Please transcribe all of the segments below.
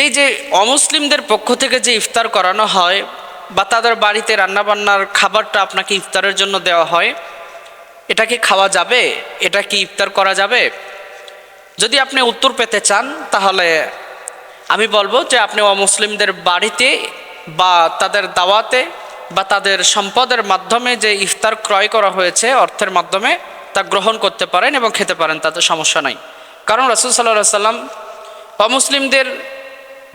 এই যে অমুসলিমদের পক্ষ থেকে যে ইফতার করানো হয় বা তাদের বাড়িতে রান্নাবান্নার খাবারটা আপনাকে ইফতারের জন্য দেওয়া হয়, এটা কি খাওয়া যাবে? এটা কি ইফতার করা যাবে? যদি আপনি উত্তর পেতে চান তাহলে আমি বলবো যে আপনি অমুসলিমদের বাড়িতে বা তাদের দাওয়াতে বা তাদের সম্পদের মাধ্যমে যে ইফতার ক্রয় করা হয়েছে অর্থের মাধ্যমে, তা গ্রহণ করতে পারেন এবং খেতে পারেন, তাতে সমস্যা নাই। কারণ রাসূল সাল্লাল্লাহু আলাইহি সাল্লাম অমুসলিমদের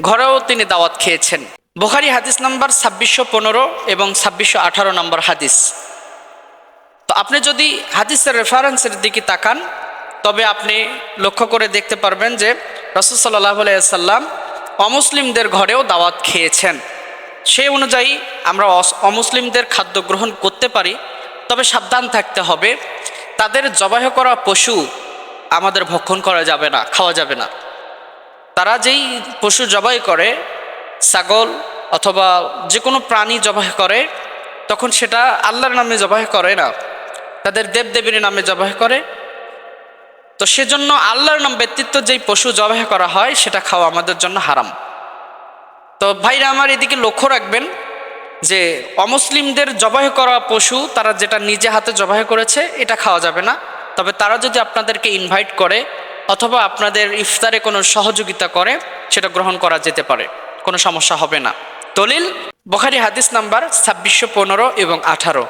ঘরেও তিনি দাওয়াত খেয়েছেন। বুখারী হাদিস নাম্বার 2615 এবং 2618 নম্বর হাদিস। তো আপনি যদি হাদিসের রেফারেন্সের দিকে তাকান তবে আপনি লক্ষ্য করে দেখতে পারবেন যে রাসূল সাল্লাল্লাহু আলাইহি সাল্লাম অমুসলিমদের ঘরেও দাওয়াত খেয়েছেন। সেই অনুযায়ী আমরা অমুসলিমদের খাদ্য গ্রহণ করতে পারি, তবে সাবধান থাকতে হবে, তাদের জবাই করা পশু আমাদের ভক্ষণ করা যাবে না, খাওয়া যাবে না। তারা যেই পশু জবাই করে, ছাগল অথবা যে কোনো প্রাণী জবাই করে, তখন সেটা আল্লাহর নামে জবাই করে না, তাদের দেবদেবীর নামে জবাই করে। তো সেজন্য আল্লাহর নাম ব্যতীত যেই পশু জবাই করা হয় সেটা খাওয়া আমাদের জন্য হারাম। তো ভাইরা আমার, এদিকে লক্ষ্য রাখবেন যে অমুসলিমদের জবাই করা পশু তারা যেটা নিজে হাতে জবাই করেছে এটা খাওয়া যাবে না। তবে তারা যদি আপনাদেরকে ইনভাইট করে অথবা আপনাদের ইফতারে কোনো সহযোগিতা করে, সেটা গ্রহণ করা যেতে পারে, কোনো সমস্যা হবে না। দলিল বুখারী হাদিস নাম্বার 2615 এবং 18।